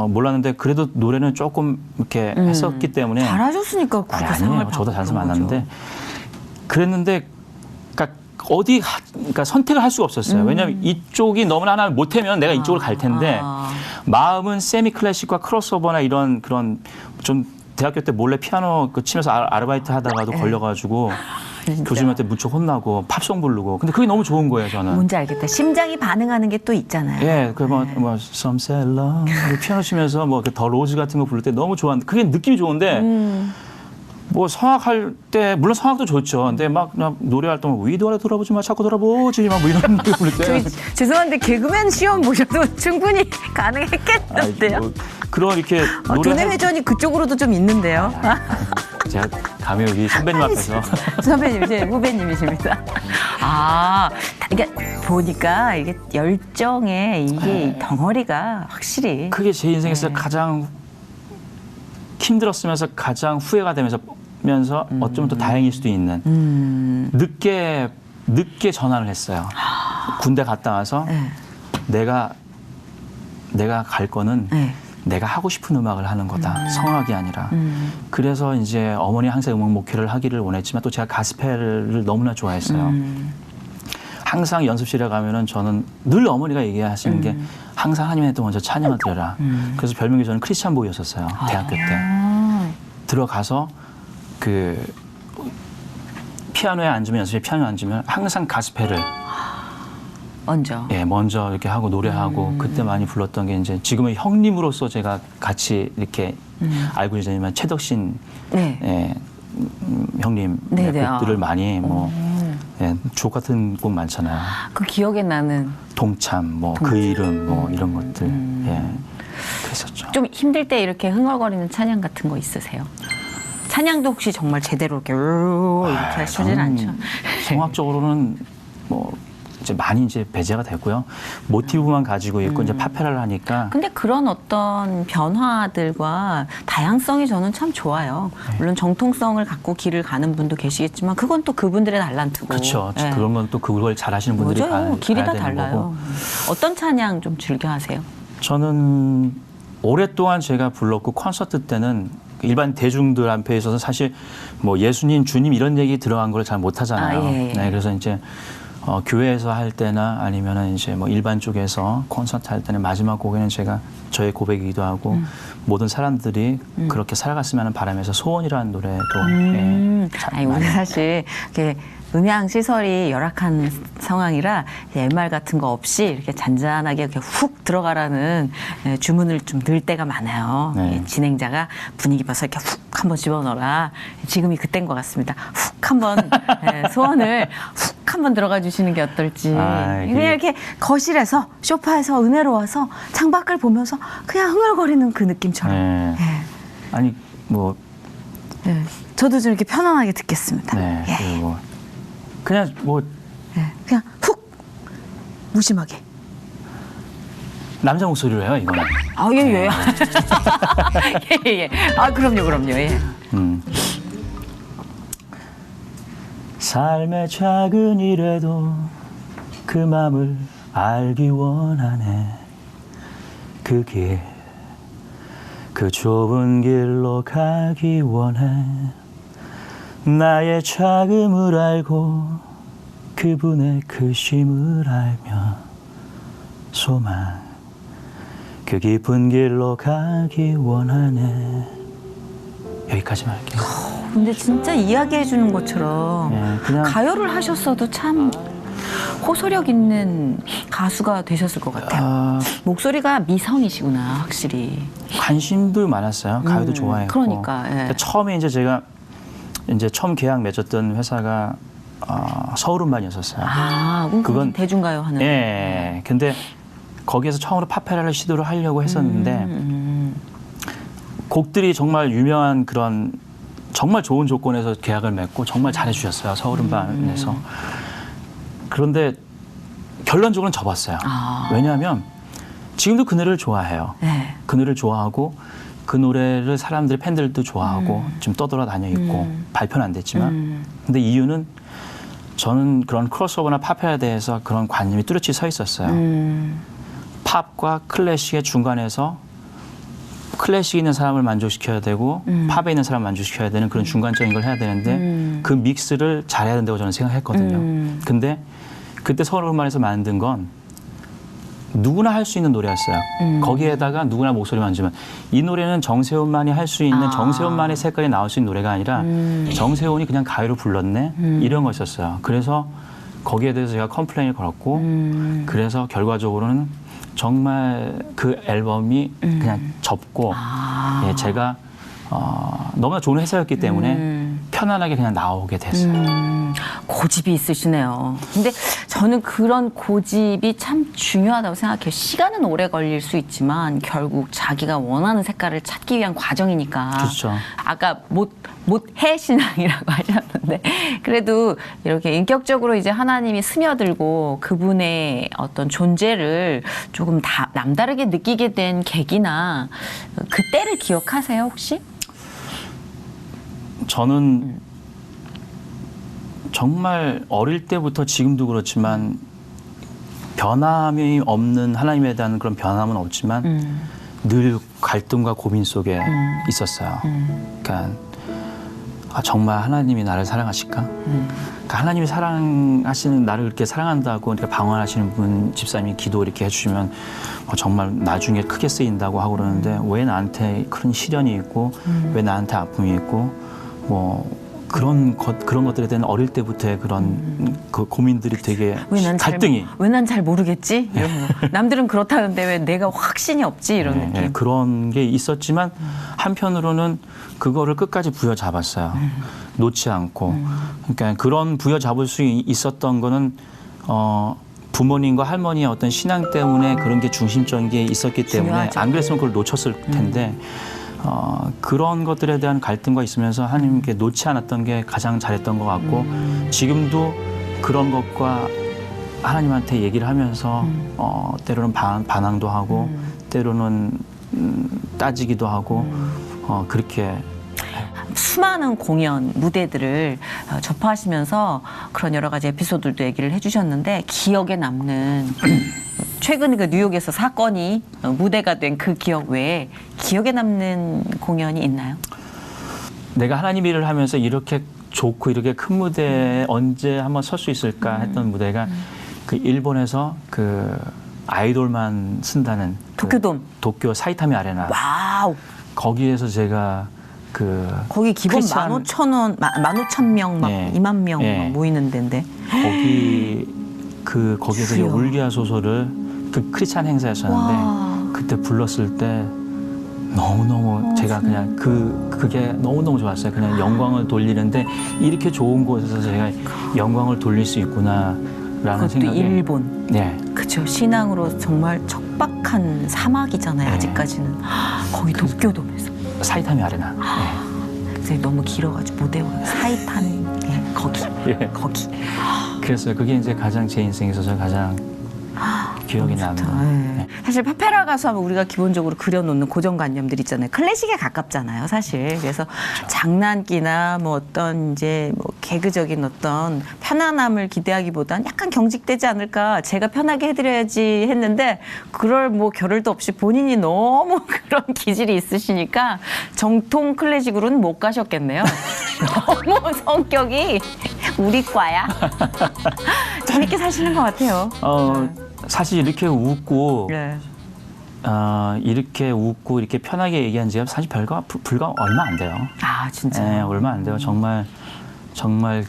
몰랐는데 그래도 노래는 조금 이렇게 했었기 때문에
잘하셨으니까 그렇게 상을
아니에요.
받고
저도 잘해서
그런 거죠.
만났는데 그랬는데 그러니까 선택을 할 수가 없었어요. 왜냐하면 이쪽이 너무나 하나 못하면 내가 이쪽으로 갈 텐데 마음은 세미 클래식과 크로스오버나 이런 그런 좀 대학교 때 몰래 피아노 치면서 아르바이트 하다가도 걸려가지고
진짜.
교수님한테 무척 혼나고 팝송 부르고 근데 그게 너무 좋은 거예요 저는.
뭔지 알겠다. 심장이 반응하는 게 또 있잖아요.
예, 뭐 Some Say Love 피아노 치면서 뭐 더 로즈 같은 거 부를 때 너무 좋았는데 그게 느낌이 좋은데 뭐 성악할 때 물론 성악도 좋죠. 근데 막 그냥 노래 활동을 위도하려 돌아보지 마 자꾸 돌아보지 마 뭐 이런 노래 부를 때.
저희 죄송한데 개그맨 시험 보셔도 충분히 가능했겠는데요.
뭐 그런 이렇게
두뇌 회전이 그쪽으로도 좀 있는데요.
제가 감히 여기 선배님 앞에서
선배님, 제 후배님이십니다. 이게 보니까 이게 열정에 이게 덩어리가 확실히.
그게 제 인생에서
네.
가장 힘들었으면서 가장 후회가 되면서 어쩌면 또 다행일 수도 있는 늦게 전환을 했어요. 군대 갔다 와서
네.
내가 갈 거는
네.
내가 하고 싶은 음악을 하는 거다. 성악이 아니라. 그래서 이제 어머니 항상 음악 목회를 하기를 원했지만 또 제가 가스펠을 너무나 좋아했어요. 항상 연습실에 가면은 저는 늘 어머니가 얘기하시는 게 항상 하나님한테 먼저 찬양을 드려라. 그래서 별명이 저는 크리스찬 보이였었어요. 대학교 때. 들어가서 그 피아노에 앉으면 연습실에 피아노에 앉으면 항상 가스펠을 먼저 이렇게 하고 노래하고 그때 많이 불렀던 게 이제 지금은 형님으로서 제가 같이 이렇게 알고 있지만 최덕신
네.
형님
네네.
곡들을 많이 주옥 같은 곡 많잖아요.
그 기억에 나는
동참, 그 이름, 이런 것들. 그랬었죠.
좀 힘들 때 이렇게 흥얼거리는 찬양 같은 거 있으세요? 찬양도 혹시 정말 제대로 이렇게 하시진 않죠?
성악적으로는 이제 많이 이제 배제가 됐고요. 모티브만 가지고 있고 이제 파페라를 하니까.
근데 그런 어떤 변화들과 다양성이 저는 참 좋아요. 물론 정통성을 갖고 길을 가는 분도 계시겠지만 그건 또 그분들의 달란트고.
그렇죠. 그런 건 또 그걸 잘하시는 분들이
맞아요. 길이 다
되는
달라요.
거고.
어떤 찬양 좀 즐겨 하세요?
저는 오랫동안 제가 불렀고 콘서트 때는 일반 대중들 앞에 있어서 사실 예수님, 주님 이런 얘기 들어간 걸 잘 못하잖아요.
예.
네, 그래서 이제 교회에서 할 때나 아니면은 이제 일반 쪽에서 콘서트 할 때는 마지막 곡에는 제가 저의 고백이기도 하고 모든 사람들이 그렇게 살아갔으면 하는 바람에서 소원이라는 노래도
우리 사실 이렇게 음향 시설이 열악한 상황이라 MR 같은 거 없이 이렇게 잔잔하게 이렇게 훅 들어가라는 주문을 좀 넣을 때가 많아요.
네.
진행자가 분위기 봐서 이렇게 훅 한번 집어넣어라. 지금이 그때인 것 같습니다. 훅 한번 소원을 훅 한번 들어가 주시는 게 어떨지. 그냥 이렇게 거실에서 소파에서 은혜로워서 창밖을 보면서 그냥 흥얼거리는 그 느낌처럼.
네. 아니
저도 좀 이렇게 편안하게 듣겠습니다.
네. 그리고 그냥
그냥 훅 무심하게.
남자 목소리로 해요, 이거는.
예. 예. 그럼요. 예.
삶의 작은 일에도 그 맘을 알기 원하네. 그 길, 그 좁은 길로 가기 원해. 나의 자금을 알고 그분의 크심을 알며 소망 그 깊은 길로 가기 원하네. 여기까지만 할게요.
근데 진짜 이야기해 주는 것처럼
그냥
가요를 하셨어도 참 호소력 있는 가수가 되셨을 것 같아요. 목소리가 미성이시구나, 확실히.
관심도 많았어요. 가요도 좋아했고.
그러니까.
처음에 이제 제가 처음 계약 맺었던 회사가 서울음반이었었어요.
그건 대중가요 하는.
예. 근데 거기에서 처음으로 파페라를 시도를 하려고 했었는데 곡들이 정말 유명한 그런 정말 좋은 조건에서 계약을 맺고 정말 잘해주셨어요. 서울음반에서. 그런데 결론적으로는 접었어요. 왜냐하면 지금도 그 노래를 좋아해요. 그 노래를 좋아하고 그 노래를 사람들 팬들도 좋아하고 지금 떠돌아다녀 있고 발표는 안 됐지만 근데 이유는 저는 그런 크로스오버나 팝에 대해서 그런 관념이 뚜렷이 서 있었어요. 팝과 클래식의 중간에서 클래식에 있는 사람을 만족시켜야 되고 팝에 있는 사람을 만족시켜야 되는 그런 중간적인 걸 해야 되는데 그 믹스를 잘해야 된다고 저는 생각했거든요. 근데 그때 서울음반에서 만든 건 누구나 할 수 있는 노래였어요. 거기에다가 누구나 목소리만 주면 이 노래는 정세훈만이 할 수 있는 정세훈만의 색깔이 나올 수 있는 노래가 아니라 정세훈이 그냥 가요로 불렀네 이런 거였었어요. 그래서 거기에 대해서 제가 컴플레인을 걸었고 그래서 결과적으로는 정말 그 앨범이 그냥 접고 제가 너무나 좋은 회사였기 때문에 편안하게 그냥 나오게 됐어요.
고집이 있으시네요. 근데 저는 그런 고집이 참 중요하다고 생각해요. 시간은 오래 걸릴 수 있지만 결국 자기가 원하는 색깔을 찾기 위한 과정이니까.
그렇죠.
아까 못해 신앙이라고 하셨는데 그래도 이렇게 인격적으로 이제 하나님이 스며들고 그분의 어떤 존재를 조금 다 남다르게 느끼게 된 계기나 그때를 기억하세요 혹시?
저는 정말 어릴 때부터 지금도 그렇지만 변함이 없는 하나님에 대한 그런 변함은 없지만 늘 갈등과 고민 속에 있었어요. 그러니까 정말 하나님이 나를 사랑하실까? 그러니까 하나님이 사랑하시는 나를 그렇게 사랑한다고 이렇게 방언하시는 분 집사님이 기도 이렇게 해주시면 정말 나중에 크게 쓰인다고 하고 그러는데 왜 나한테 그런 시련이 있고 왜 나한테 아픔이 있고 뭐 그런 것들에 대한 어릴 때부터의 그런 그 고민들이 되게 갈등이
왜 난 잘 모르겠지? 이런 거. 남들은 그렇다는데 왜 내가 확신이 없지? 이런
네,
느낌.
네, 그런 게 있었지만 한편으로는 그거를 끝까지 부여잡았어요. 놓지 않고. 그러니까 그런 부여잡을 수 있었던 거는 부모님과 할머니의 어떤 신앙 때문에 그런 게 중심적인 게 있었기 때문에
중요하죠.
안 그랬으면 그걸 놓쳤을 텐데 그런 것들에 대한 갈등과 있으면서 하나님께 놓지 않았던 게 가장 잘했던 것 같고 지금도 그런 것과 하나님한테 얘기를 하면서 때로는 반항도 하고 때로는 따지기도 하고 그렇게
수많은 공연, 무대들을 접하시면서 그런 여러 가지 에피소드들도 얘기를 해주셨는데 기억에 남는 최근 그 뉴욕에서 사건이 무대가 된 그 기억 외에 기억에 남는 공연이 있나요?
내가 하나님 일을 하면서 이렇게 좋고 이렇게 큰 무대에 언제 한번 설 수 있을까 했던 무대가 그 일본에서 그 아이돌만 쓴다는
도쿄돔.
도쿄 사이타미 아레나
와우.
거기에서 제가
거기 기본
크리스찬-
15,000원, 15,000명, 막
예.
2만 명
예.
막 모이는 데인데.
거기에서
주여.
울기야소서를 그 크리스찬 행사였었는데
와.
그때 불렀을 때 너무너무 제가 그냥 그게 너무너무 좋았어요. 그냥 영광을 돌리는데 이렇게 좋은 곳에서 제가 영광을 돌릴 수 있구나라는
그것도
생각이
일본.
네.
그쵸. 신앙으로 정말 척박한 사막이잖아요.
네.
아직까지는. 거기 도쿄돔에서.
사이타미 아레나.
그래서 너무 길어가지고 못 외워요. 사이판. 예, 거기.
예.
거기.
그래서 그게 이제 가장 제 인생에 있어서 가장 기억이 남는.
네. 사실 파페라 가수 하면 우리가 기본적으로 그려놓는 고정관념들 있잖아요. 클래식에 가깝잖아요, 사실. 그래서 장난기나 뭐 어떤 이제 뭐 개그적인 어떤 편안함을 기대하기보단 약간 경직되지 않을까. 제가 편하게 해드려야지 했는데 그럴 뭐 겨를도 없이 본인이 너무 그런 기질이 있으시니까 정통 클래식으로는 못 가셨겠네요. 너무 성격이 우리 과야. 재밌게 사시는 것 같아요.
사실 이렇게 웃고
네.
이렇게 편하게 얘기한 지가 사실 불과 얼마 안 돼요.
아, 진짜.
네, 얼마 안 돼요. 정말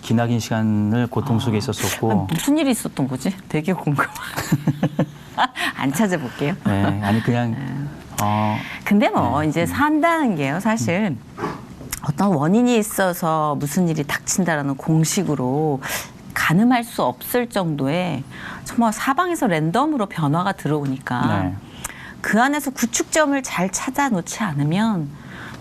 기나긴 시간을 고통 속에 있었었고.
무슨 일이 있었던 거지? 되게 궁금해. 안 찾아볼게요.
네, 아니 그냥
근데 뭐 이제 산다는 게요, 사실 어떤 원인이 있어서 무슨 일이 닥친다라는 공식으로 가늠할 수 없을 정도의 정말 사방에서 랜덤으로 변화가 들어오니까
네.
그 안에서 구축점을 잘 찾아 놓지 않으면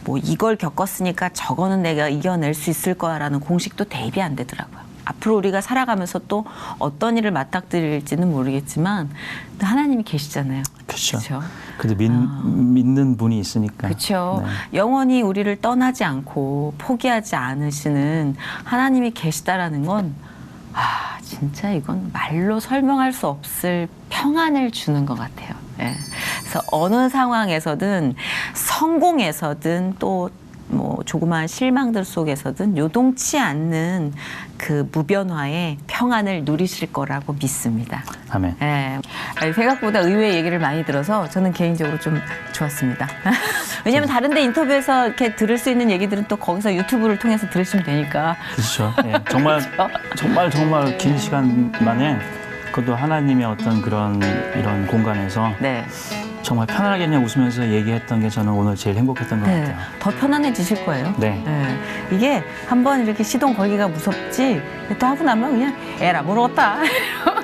뭐 이걸 겪었으니까 저거는 내가 이겨낼 수 있을 거야라는 공식도 대입이 안 되더라고요. 앞으로 우리가 살아가면서 또 어떤 일을 맞닥뜨릴지는 모르겠지만 또 하나님이 계시잖아요.
그렇죠.
그렇죠.
그래도 믿는 분이 있으니까.
그렇죠.
네.
영원히 우리를 떠나지 않고 포기하지 않으시는 하나님이 계시다라는 건 진짜 이건 말로 설명할 수 없을 평안을 주는 것 같아요. 예. 그래서 어느 상황에서든 성공에서든 또 뭐 조그마한 실망들 속에서든 요동치 않는 그 무변화의 평안을 누리실 거라고 믿습니다.
아멘.
예. 생각보다 의외의 얘기를 많이 들어서 저는 개인적으로 좀 좋았습니다. 왜냐하면 다른 데 인터뷰에서 이렇게 들을 수 있는 얘기들은 또 거기서 유튜브를 통해서 들으시면 되니까.
그렇죠. 예, 정말 긴 시간 만에 그것도 하나님의 어떤 이런 공간에서
네.
정말 편안하게 그냥 웃으면서 얘기했던 게 저는 오늘 제일 행복했던 것
네.
같아요.
더 편안해지실 거예요.
네.
이게 한번 이렇게 시동 걸기가 무섭지 또 하고 나면 그냥 에라 모르겠다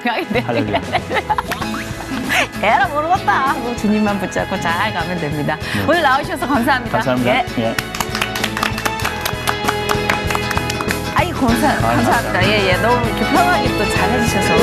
가게 돼.
할렐루야.
에라 모르겠다 하고 주님만 붙잡고 잘 가면 됩니다.
네.
오늘 나오셔서 감사합니다.
감사합니다.
예.
예.
감사합니다. 예, 너무 이렇게 편하게 또 잘 해주셔서